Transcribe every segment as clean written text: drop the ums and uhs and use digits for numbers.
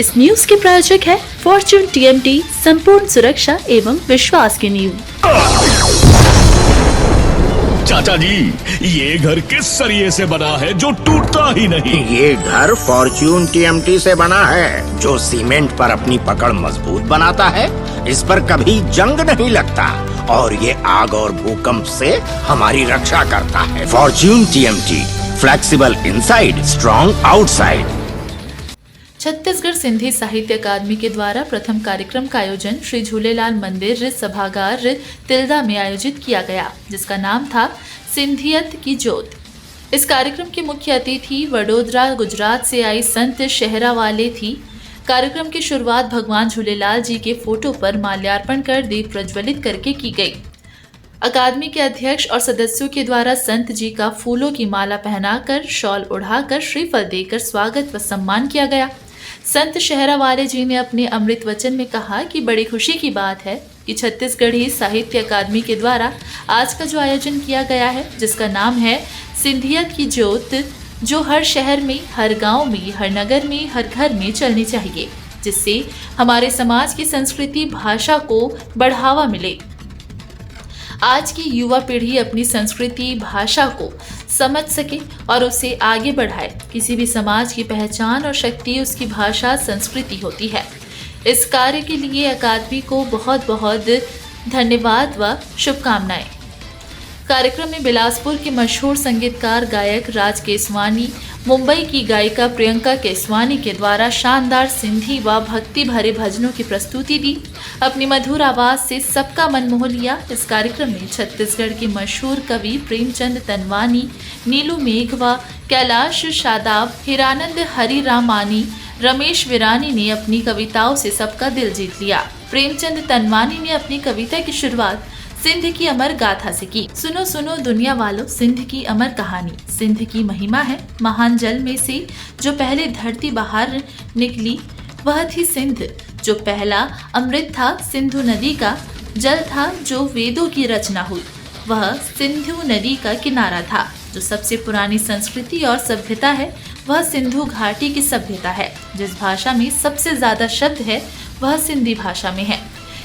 इस न्यूज के प्रायोजक है फॉर्च्यून टीएमटी, संपूर्ण सुरक्षा एवं विश्वास की नींव। चाचा जी, ये घर किस सरिये से बना है जो टूटता ही नहीं? ये घर फॉर्च्यून टीएमटी से बना है, जो सीमेंट पर अपनी पकड़ मजबूत बनाता है। इस पर कभी जंग नहीं लगता और ये आग और भूकंप से हमारी रक्षा करता है। Fortune TMT, flexible inside, strong outside. Chhattisgarh Sindhi साहित्य अकादमी के द्वारा प्रथम कार्यक्रम का आयोजन श्री झूलेलाल मंदिर सभागार तिल्दा में आयोजित किया गया, जिसका नाम था सिंधियत की जोत। इस कार्यक्रम के मुख्य अतिथि वडोदरा गुजरात से आई संत शेहरावाले थी। कार्यक्रम की शुरुआत भगवान झूलेलाल जी के फोटो पर माल्यार्पण कर दीप प्रज्वलित करके की गई। अकादमी के अध्यक्ष और सदस्यों के द्वारा संत जी का फूलों की माला पहनाकर, शॉल उड़ाकर, श्रीफल देकर स्वागत व सम्मान किया गया। संत शेहरावाले जी ने अपने अमृत वचन में कहा कि बड़ी खुशी की बात है कि छत्तीसगढ़ी साहित्य अकादमी के द्वारा आज का जो आयोजन किया गया है, जिसका नाम है सिंधियत की जोत, जो हर शहर में, हर गांव में, हर नगर में, हर घर में चलनी चाहिए, जिससे हमारे समाज की संस्कृति, भाषा को बढ़ावा मिले। आज की युवा पीढ़ी अपनी संस्कृति, भाषा को समझ सके और उसे आगे बढ़ाए। किसी भी समाज की पहचान और शक्ति उसकी भाषा, संस्कृति होती है। इस कार्य के लिए अकादमी को बहुत बहुत धन्यवाद व शुभकामनाएं। कार्यक्रम में बिलासपुर के मशहूर संगीतकार गायक राज केसवानी, मुंबई की गायिका प्रियंका केसवानी के द्वारा शानदार सिंधी व भक्ति भरे भजनों की प्रस्तुति दी। अपनी मधुर आवाज से सबका मन मोह लिया। इस कार्यक्रम में छत्तीसगढ़ के मशहूर कवि प्रेमचंद तनवानी, नीलू मेघवा, कैलाश शादाब, हिरानंद हरिरामानी, रमेश विरानी ने अपनी कविताओं से सबका दिल जीत लिया। प्रेमचंद तनवानी ने अपनी कविता की शुरुआत सिंध की अमर गाथा से की। सुनो सुनो दुनिया वालों, सिंध की अमर कहानी। सिंध की महिमा है, महान जल में से जो पहले धरती बाहर निकली वह थी सिंध। जो पहला अमृत था सिंधु नदी का, जल था जो वेदों की रचना हुई, वह सिंधु नदी का किनारा था। जो सबसे पुरानी संस्कृति और सभ्यता है वह सिंधु घाटी की सभ्यता है। जिस भाषा में सबसे ज्यादा शब्द है वह सिंधी भाषा में है।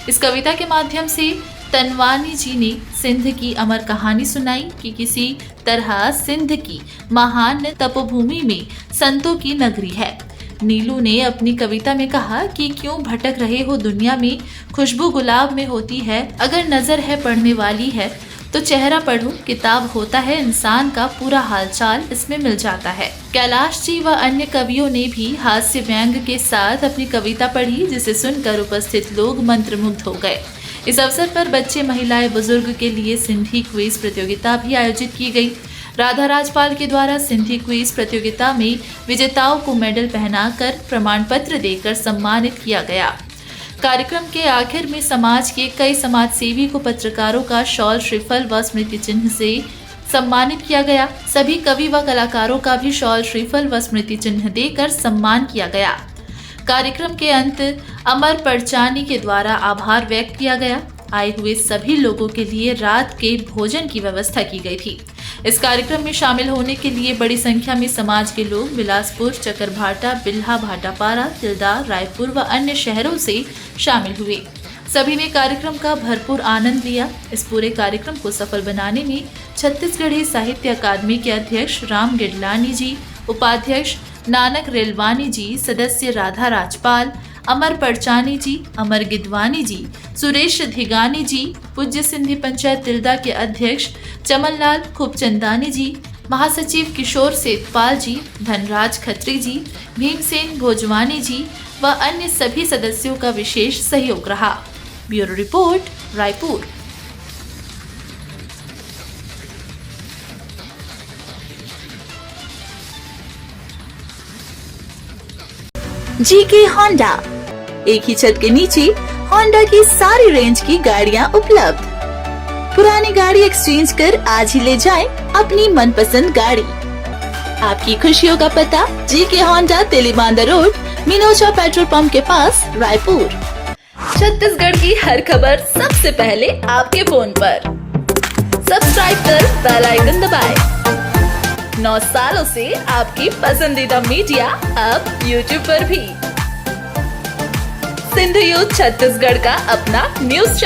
इस कविता के माध्यम से तनवानी जी ने सिंध की अमर कहानी सुनाई कि किसी तरह सिंध की महान तपोभूमि में संतों की नगरी है। नीलू ने अपनी कविता में कहा कि क्यों भटक रहे हो दुनिया में, खुशबू गुलाब में होती है, अगर नजर है पढ़ने वाली है तो चेहरा पढ़ो, किताब होता है इंसान का पूरा हालचाल इसमें मिल जाता है। कैलाश जी व अन्य कवियों ने भी हास्य व्यंग के साथ अपनी कविता पढ़ी, जिसे सुनकर उपस्थित लोग मंत्रमुग्ध हो गए। इस अवसर पर बच्चे, महिलाएं, बुजुर्ग के लिए सिंधी क्विज प्रतियोगिता भी आयोजित की गई। राधा राजपाल के द्वारा सिंधी क्विज प्रतियोगिता में विजेताओं को मेडल पहनाकर प्रमाण पत्र देकर सम्मानित किया गया। कार्यक्रम के आखिर में समाज के कई समाज सेवी को पत्रकारों का शॉल, श्रीफल व स्मृति चिन्ह से सम्मानित किया गया। सभी कवि व कलाकारों का भी शॉल, श्रीफल व स्मृति चिन्ह देकर सम्मान किया गया। कार्यक्रम के अंत अमर परचानी के द्वारा आभार व्यक्त किया गया। आए हुए सभी लोगों के लिए रात के भोजन की व्यवस्था की गई थी। इस कार्यक्रम में शामिल होने के लिए बड़ी संख्या में समाज के लोग बिलासपुर, चकरभाटा, बिल्हा, भाटापारा, तिल्दा, रायपुर व अन्य शहरों से शामिल हुए। सभी ने कार्यक्रम का भरपूर आनंद लिया। इस पूरे कार्यक्रम को सफल बनाने में छत्तीसगढ़ी साहित्य अकादमी के अध्यक्ष राम गिडलानी जी, उपाध्यक्ष नानक रेलवानी जी, सदस्य राधा राजपाल, अमर परचानी जी, अमर गिदवानी जी, सुरेश धिगानी जी, पूज्य सिंधी पंचायत तिल्दा के अध्यक्ष चमनलाल खूबचंदानी जी, महासचिव किशोर सेतपाल जी, धनराज खत्री जी, भीमसेन भोजवानी जी व अन्य सभी सदस्यों का विशेष सहयोग रहा। Bureau report, Raipur. GK Honda, एक ही छत के नीचे होंडा की सारी रेंज की गाड़ियां उपलब्ध। पुरानी गाड़ी एक्सचेंज कर आज ही ले जाएं अपनी मनपसंद गाड़ी। आपकी खुशियों का पता, GK Honda, Telibandha road, Minocha petrol pump के पास, रायपुर। छत्तीसगढ़ की हर खबर सबसे पहले आपके फोन पर। सब्सक्राइब कर बेल आइकन दबाएं। 9 सालों से आपकी पसंदीदा मीडिया अब YouTube पर भी। सिंधु यूथ छत्तीसगढ़ का अपना न्यूज